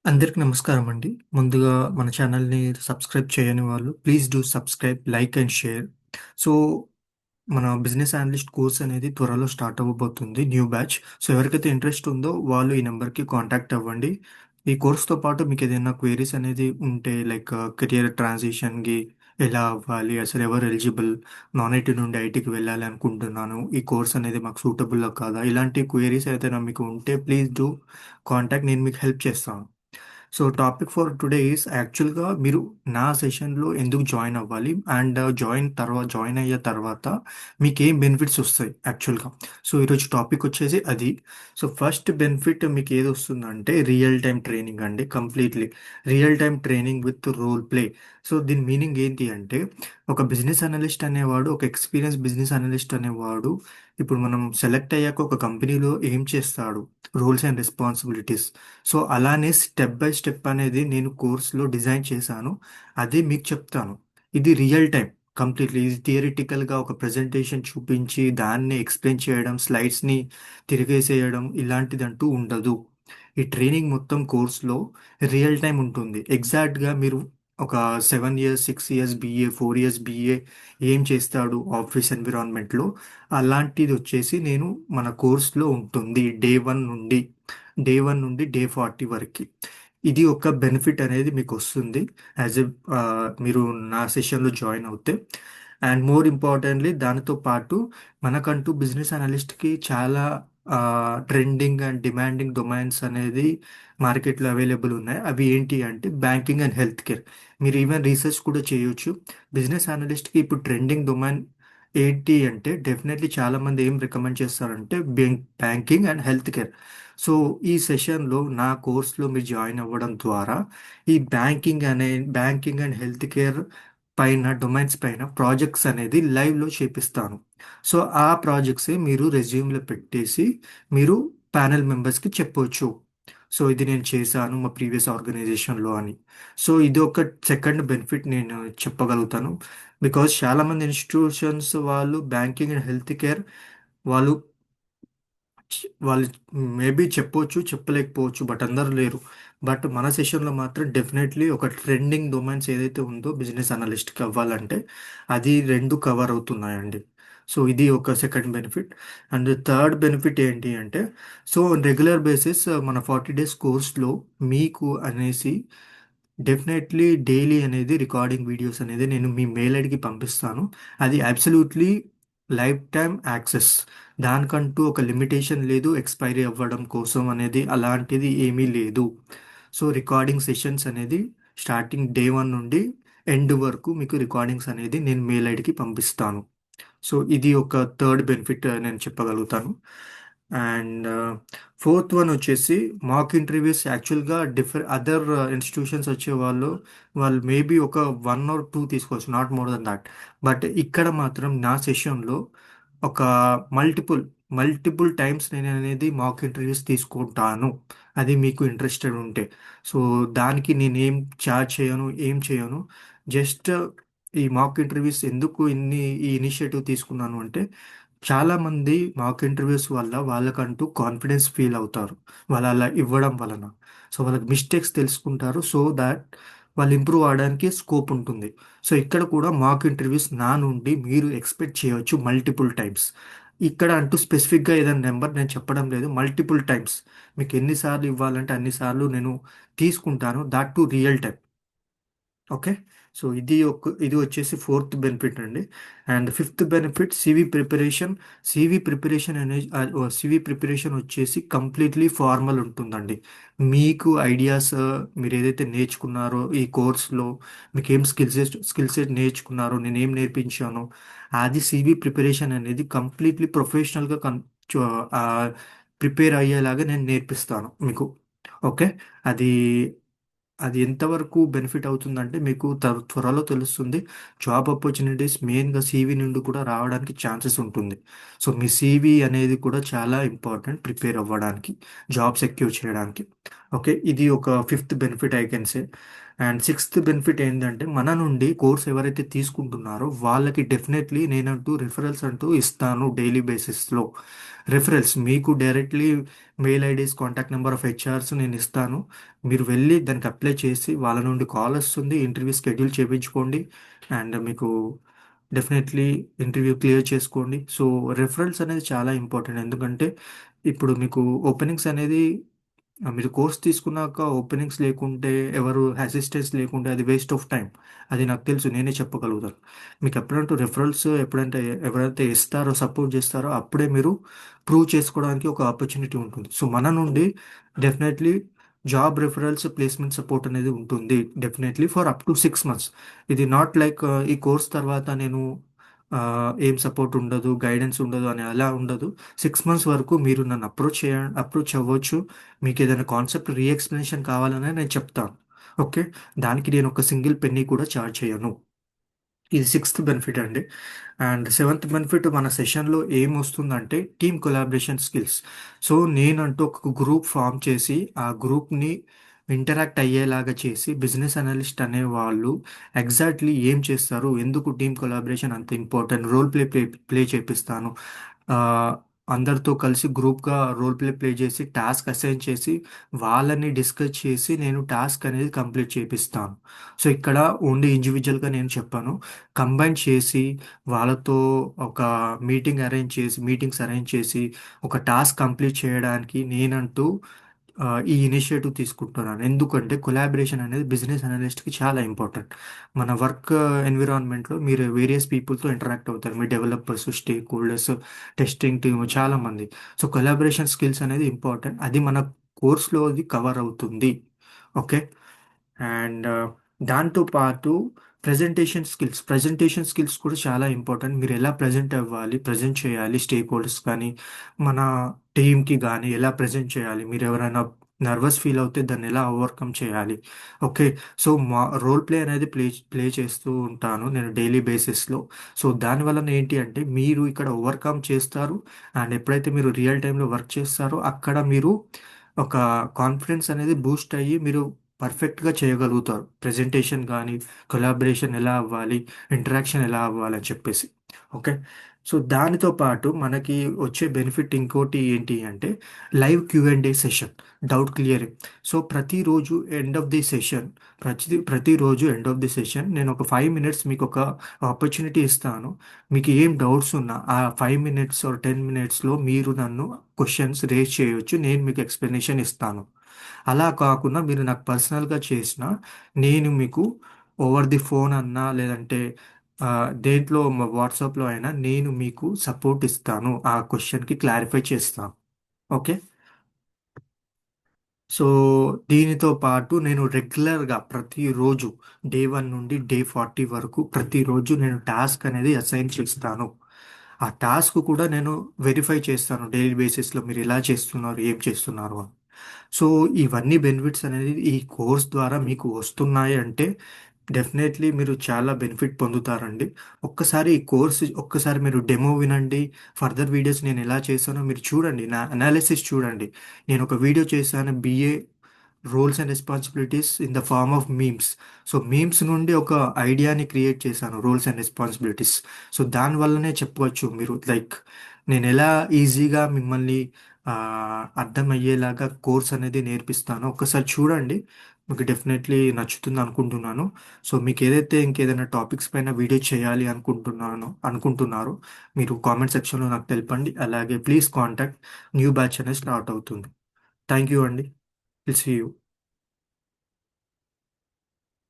అందరికి నమస్కారం అండి. ముందుగా మన ఛానల్ని సబ్స్క్రైబ్ చేయని వాళ్ళు please do subscribe, like and share. So మన బిజినెస్ అనలిస్ట్ కోర్స్ అనేది త్వరలో స్టార్ట్ అవ్వబోతుంది, న్యూ బ్యాచ్. సో ఎవరికైతే ఇంట్రెస్ట్ ఉందో వాళ్ళు ఈ నెంబర్కి కాంటాక్ట్ అవ్వండి. ఈ కోర్స్తో పాటు మీకు ఏదైనా క్వైరీస్ అనేది ఉంటే లైక్ కెరియర్ ట్రాన్సిషన్కి ఎలా అవ్వాలి, అసలు ఎవరు ఎలిజిబుల్, నాన్ ఐటీ నుండి ఐటీకి వెళ్ళాలి అనుకుంటున్నాను, ఈ కోర్స్ అనేది మాకు సూటబుల్ కాదా, ఇలాంటి క్వైరీస్ ఏదైనా మీకు ఉంటే ప్లీజ్ డూ కాంటాక్ట్, నేను మీకు హెల్ప్ చేస్తాను. So topic for today is యాక్చువల్గా మీరు నా సెషన్లో ఎందుకు జాయిన్ అవ్వాలి అండ్ జాయిన్ అయ్యే తర్వాత మీకు ఏం బెనిఫిట్స్ వస్తాయి యాక్చువల్గా. సో ఈరోజు టాపిక్ వచ్చేసి అది. సో ఫస్ట్ బెనిఫిట్ మీకు ఏది వస్తుందంటే రియల్ టైం ట్రైనింగ్ అండి, completely real time training with role play. So దీని మీనింగ్ ఏంటి అంటే ఒక బిజినెస్ అనలిస్ట్ అనేవాడు, ఒక ఎక్స్పీరియన్స్ బిజినెస్ అనలిస్ట్ అనేవాడు ఇప్పుడు మనం సెలెక్ట్ అయ్యాక ఒక కంపెనీలో ఏం చేస్తాడు, రోల్స్ అండ్ రెస్పాన్సిబిలిటీస్. సో అలానే స్టెప్ బై స్టెప్ అనేది నేను కోర్స్లో డిజైన్ చేశాను, అది మీకు చెప్తాను. ఇది రియల్ టైం కంప్లీట్లీ. ఇది థియరిటికల్గా ఒక ప్రజెంటేషన్ చూపించి దాన్ని ఎక్స్ప్లెయిన్ చేయడం, స్లైడ్స్ని తిరిగేసేయడం ఇలాంటిదంటూ ఉండదు. ఈ ట్రైనింగ్ మొత్తం కోర్స్లో రియల్ టైం ఉంటుంది. ఎగ్జాక్ట్గా మీరు ఒక 7 years 6 years BA 4 years BA ఏం చేస్తాడు ఆఫీస్ ఎన్విరాన్మెంట్లో, అలాంటిది వచ్చేసి నేను మన కోర్స్లో ఉంటుంది డే 1 నుండి డే 40 వరకు. ఇది ఒక బెనిఫిట్ అనేది మీకు వస్తుంది యాజ్ ఎ మీరు నా సెషన్లో జాయిన్ అవుతే. అండ్ మోర్ ఇంపార్టెంట్లీ దానితో పాటు మనకంటూ బిజినెస్ అనలిస్ట్కి చాలా ట్రెండింగ్ అండ్ డిమాండింగ్ డొమైన్స్ అనేది మార్కెట్లో అవైలబుల్ ఉన్నాయి. అవి ఏంటి అంటే బ్యాంకింగ్ అండ్ హెల్త్ కేర్. మీరు ఈవెన్ రీసెర్చ్ కూడా చేయొచ్చు. బిజినెస్ అనలిస్ట్కి ఇప్పుడు ట్రెండింగ్ డొమైన్ ఏంటి అంటే డెఫినెట్లీ చాలామంది ఏం రికమెండ్ చేస్తారంటే banking and health care. So ఈ సెషన్లో నా కోర్స్లో మీరు జాయిన్ అవ్వడం ద్వారా ఈ బ్యాంకింగ్ అండ్ హెల్త్ కేర్ పైన డొమైన్స్ పైన ప్రాజెక్ట్స్ అనేది లైవ్లో చేపిస్తాను. సో ఆ ప్రాజెక్ట్సే మీరు రెజ్యూమ్లో పెట్టేసి మీరు ప్యానెల్ మెంబర్స్కి చెప్పొచ్చు. సో ఇది నేను చేశాను మా ప్రీవియస్ ఆర్గనైజేషన్లో అని. సో ఇది ఒక సెకండ్ బెనిఫిట్ నేను చెప్పగలుగుతాను. బికాజ్ చాలామంది ఇన్స్టిట్యూషన్స్ వాళ్ళు బ్యాంకింగ్ అండ్ హెల్త్ కేర్ వాళ్ళు వాళ్ళు మేబీ చెప్పొచ్చు, చెప్పలేకపోవచ్చు, బట్ అందరు లేరు. బట్ మన సెషన్లో మాత్రం డెఫినెట్లీ ఒక ట్రెండింగ్ డొమైన్స్ ఏదైతే ఉందో బిజినెస్ అనలిస్ట్కి అవ్వాలంటే అది రెండు కవర్ అవుతున్నాయండి. సో ఇది ఒక second benefit. And third benefit ఏంటి అంటే సో రెగ్యులర్ బేసిస్ మన 40 డేస్ కోర్స్లో మీకు అనేసి డెఫినెట్లీ డైలీ అనేది రికార్డింగ్ వీడియోస్ అనేది నేను మీ మెయిల్ ఐడికి పంపిస్తాను. అది అబ్సల్యూట్లీ లైఫ్ టైం యాక్సెస్. దానికంటూ ఒక లిమిటేషన్ లేదు, ఎక్స్పైరీ అవ్వడం కోసం అనేది అలాంటిది ఏమీ లేదు. సో రికార్డింగ్ సెషన్స్ అనేది స్టార్టింగ్ డే 1 నుండి ఎండ్ వరకు మీకు రికార్డింగ్స్ అనేది నేను మెయిల్ ఐడికి పంపిస్తాను. సో ఇది ఒక థర్డ్ బెనిఫిట్ నేను చెప్పగలుగుతాను. అండ్ ఫోర్త్ వన్ వచ్చేసి మాక్ ఇంటర్వ్యూస్. యాక్చువల్గా అదర్ ఇన్స్టిట్యూషన్స్ వచ్చే వాళ్ళు మేబీ ఒక 1 or 2 తీసుకోవచ్చు, not more than that. But ఇక్కడ మాత్రం నా సెషన్లో ఒక మల్టిపుల్ మల్టిపుల్ టైమ్స్ నేను అనేది మాక్ ఇంటర్వ్యూస్ తీసుకుంటాను, అది మీకు ఇంట్రెస్టెడ్ ఉంటే. సో దానికి నేను ఏం చార్జ్ చేయను, ఏం చేయను. జస్ట్ ఈ మాక్ ఇంటర్వ్యూస్ ఎందుకు ఈ ఇనిషియేటివ్ తీసుకున్నాను అంటే చాలామంది మాక్ ఇంటర్వ్యూస్ వల్ల వాళ్ళకంటూ కాన్ఫిడెన్స్ ఫీల్ అవుతారు, వాళ్ళు అలా ఇవ్వడం వలన. సో వాళ్ళకి మిస్టేక్స్ తెలుసుకుంటారు, సో దాట్ వాళ్ళు ఇంప్రూవ్ అవడానికి స్కోప్ ఉంటుంది. సో ఇక్కడ కూడా మాక్ ఇంటర్వ్యూస్ నా నుండి మీరు ఎక్స్పెక్ట్ చేయవచ్చు మల్టిపుల్ టైమ్స్. ఇక్కడ అంటూ స్పెసిఫిక్గా ఏదైనా నెంబర్ నేను చెప్పడం లేదు, మల్టిపుల్ టైమ్స్ మీకు ఎన్నిసార్లు ఇవ్వాలంటే అన్నిసార్లు నేను తీసుకుంటాను, that too real time. Okay. So ఇది వచ్చేసి ఫోర్త్ బెనిఫిట్ అండి. And fifth benefit CV preparation వచ్చేసి కంప్లీట్లీ ఫార్మల్ ఉంటుందండి. మీకు ఐడియాస్, మీరు ఏదైతే నేర్చుకున్నారో ఈ కోర్స్లో, మీకు ఏం స్కిల్ సెట్ నేర్చుకున్నారో, నేను ఏం నేర్పించానో అది సివి ప్రిపరేషన్ అనేది కంప్లీట్లీ ప్రొఫెషనల్గా ప్రిపేర్ అయ్యేలాగా నేను నేర్పిస్తాను మీకు. ఓకే. అది అది ఎంతవరకు బెనిఫిట్ అవుతుందంటే మీకు త్వరలో తెలుస్తుంది. జాబ్ ఆపర్చునిటీస్ మెయిన్గా సీవీ నుండి కూడా రావడానికి ఛాన్సెస్ ఉంటుంది. సో మీ సీవీ అనేది కూడా చాలా ఇంపార్టెంట్ ప్రిపేర్ అవ్వడానికి, జాబ్ సెక్యూర్ చేయడానికి. ఓకే. ఇది ఒక fifth benefit I can say. And sixth benefit ఏంటంటే మన నుండి కోర్స్ ఎవరైతే తీసుకుంటున్నారో వాళ్ళకి డెఫినెట్లీ నేనంటూ రిఫరల్స్ అంటూ ఇస్తాను డైలీ బేసిస్లో. రిఫరల్స్ మీకు directly mail IDs, contact number of HRs నేను ఇస్తాను. మీరు వెళ్ళి దానికి అప్లై చేసి వాళ్ళ నుండి కాల్ వస్తుంది, ఇంటర్వ్యూ షెడ్యూల్ చేయించుకోండి. అండ్ మీకు డెఫినెట్లీ ఇంటర్వ్యూ క్లియర్ చేసుకోండి. సో రెఫరల్స్ అనేది చాలా ఇంపార్టెంట్. ఎందుకంటే ఇప్పుడు మీకు ఓపెనింగ్స్ అనేది మీరు కోర్స్ తీసుకున్నాక ఓపెనింగ్స్ లేకుంటే, ఎవరు అసిస్టెంట్స్ లేకుంటే అది వేస్ట్ ఆఫ్ టైం. అది నాకు తెలుసు, నేనే చెప్పగలుగుతాను. మీకు ఎప్పుడంటూ రెఫరల్స్ ఎప్పుడంటే ఎవరైతే ఇస్తారో, సపోర్ట్ చేస్తారో అప్పుడే మీరు ప్రూవ్ చేసుకోవడానికి ఒక ఆపర్చునిటీ ఉంటుంది. సో మన నుండి definitely job referrals, placement support అనేది ఉంటుంది definitely for up to 6 months. ఇది నాట్ లైక్ ఈ కోర్స్ తర్వాత నేను ఏం సపోర్ట్ ఉండదు, గైడెన్స్ ఉండదు అని అలా ఉండదు. 6 మంత్స్ వరకు మీరు నన్ను అప్రోచ్ అవ్వచ్చు. మీకు ఏదైనా కాన్సెప్ట్ రీఎక్స్ప్లెనేషన్ కావాలనే నేను చెప్తాను. ఓకే, దానికి నేను ఒక సింగిల్ పెన్నీ కూడా చార్జ్ చేయను. ఇది సిక్స్త్ బెనిఫిట్ అండి. అండ్ సెవెంత్ బెనిఫిట్ మన సెషన్లో ఏం వస్తుందంటే టీమ్ కొలాబరేషన్ స్కిల్స్. సో నేనంటూ ఒక గ్రూప్ ఫామ్ చేసి ఆ గ్రూప్ని ఇంటరాక్ట్ అయ్యేలాగా చేసి బిజినెస్ అనలిస్ట్ అనే వాళ్ళు ఎగ్జాక్ట్లీ ఏం చేస్తారు, ఎందుకు టీమ్ కొలాబరేషన్ అంత ఇంపార్టెంట్, రోల్ ప్లే చేపిస్తాను. ఆ, అందరితో కలిసి గ్రూప్గా రోల్ ప్లే చేసి టాస్క్ అసైన్ చేసి వాళ్ళని డిస్కస్ చేసి నేను టాస్క్ అనేది కంప్లీట్ చేపిస్తాను. సో ఇక్కడ ఓన్లీ ఇండివిజువల్గా నేను చెప్పాను, కంబైన్ చేసి వాళ్ళతో ఒక మీటింగ్స్ అరేంజ్ చేసి ఒక టాస్క్ కంప్లీట్ చేయడానికి నేనంటూ ఈ ఇనిషియేటివ్ తీసుకుంటున్నాను. ఎందుకంటే కొలాబరేషన్ అనేది బిజినెస్ అనలిస్ట్కి చాలా ఇంపార్టెంట్. మన వర్క్ ఎన్విరాన్మెంట్లో మీరు వేరియస్ పీపుల్తో ఇంటరాక్ట్ అవుతారు, మీ developers, stakeholders, testing team, చాలామంది. సో కొలాబరేషన్ స్కిల్స్ అనేది ఇంపార్టెంట్, అది మన కోర్స్లో అది కవర్ అవుతుంది. ఓకే. అండ్ దాంతో పాటు ప్రజెంటేషన్ స్కిల్స్ కూడా చాలా ఇంపార్టెంట్. మీరు ఎలా ప్రజెంట్ అవ్వాలి, ప్రజెంట్ చేయాలి, స్టేక్ హోల్డర్స్ కానీ మన టీమ్కి కానీ ఎలా ప్రజెంట్ చేయాలి, మీరు ఎవరైనా నర్వస్ ఫీల్ అవుతే దాన్ని ఎలా ఓవర్కమ్ చేయాలి. ఓకే. సో మా రోల్ ప్లే అనేది ప్లే చేస్తూ ఉంటాను నేను డైలీ బేసిస్లో. సో దానివల్ల ఏంటి అంటే మీరు ఇక్కడ ఓవర్కమ్ చేస్తారు. అండ్ ఎప్పుడైతే మీరు రియల్ టైంలో వర్క్ చేస్తారో అక్కడ మీరు ఒక కాన్ఫిడెన్స్ అనేది బూస్ట్ అయ్యి మీరు పర్ఫెక్ట్గా చేయగలుగుతారు. ప్రెజెంటేషన్ కానీ, కొలాబరేషన్ ఎలా అవ్వాలి, ఇంటరాక్షన్ ఎలా అవ్వాలి అని చెప్పేసి. ఓకే. సో దానితో పాటు మనకి వచ్చే బెనిఫిట్ ఇంకోటి ఏంటి అంటే live Q&A session, doubt clearing. So ప్రతిరోజు ఎండ్ ఆఫ్ ది సెషన్ నేను ఒక 5 మినిట్స్ మీకు ఒక ఆపర్చునిటీ ఇస్తాను. మీకు ఏం డౌట్స్ ఉన్నా ఆ 5 మినిట్స్ ఆర్ 10 మినిట్స్లో మీరు నన్ను క్వశ్చన్స్ రేజ్ చేయొచ్చు, నేను మీకు ఎక్స్ప్లెనేషన్ ఇస్తాను. అలా కాకుండా మీరు నాకు పర్సనల్గా చేసిన, నేను మీకు ఓవర్ ది ఫోన్ అన్నా లేదంటే దేంట్లో వాట్సాప్లో అయినా నేను మీకు సపోర్ట్ ఇస్తాను, ఆ క్వశ్చన్కి క్లారిఫై చేస్తాను. ఓకే. సో దీనితో పాటు నేను రెగ్యులర్గా ప్రతిరోజు డే 1 నుండి డే 40 వరకు ప్రతిరోజు నేను టాస్క్ అనేది అసైన్ చేస్తాను. ఆ టాస్క్ కూడా నేను వెరిఫై చేస్తాను డైలీ బేసిస్లో, మీరు ఎలా చేస్తున్నారు, ఏం చేస్తున్నారు అని. సో ఇవన్నీ బెనిఫిట్స్ అనేది ఈ కోర్స్ ద్వారా మీకు వస్తున్నాయి అంటే డెఫినెట్లీ మీరు చాలా బెనిఫిట్ పొందుతారండి. ఒక్కసారి మీరు డెమో వినండి. ఫర్దర్ వీడియోస్ నేను ఎలా చేశానో మీరు చూడండి, నా అనాలిసిస్ చూడండి. నేను ఒక వీడియో చేశాను, BA roles and responsibilities in the form of memes. So memes నుండి ఒక ఐడియాని క్రియేట్ చేశాను, రోల్స్ అండ్ రెస్పాన్సిబిలిటీస్. సో దానివల్లనే చెప్పవచ్చు మీరు లైక్ నేను ఎలా ఈజీగా మిమ్మల్ని ఆ, అర్థమయ్యేలాగా కోర్స్ అనేది నేర్పిస్తాను. ఒక్కసారి చూడండి, మీకు డెఫినెట్లీ నచ్చుతుంది అనుకుంటున్నాను. సో మీకు ఏదైతే ఇంకేదైనా టాపిక్స్ పైన వీడియో చేయాలి అనుకుంటున్నారో మీరు కామెంట్ సెక్షన్లో నాకు తెలపండి. అలాగే ప్లీజ్ కాంటాక్ట్, న్యూ బ్యాచ్ అనేది స్టార్ట్ అవుతుంది. థ్యాంక్ యూ అండి. Will see you.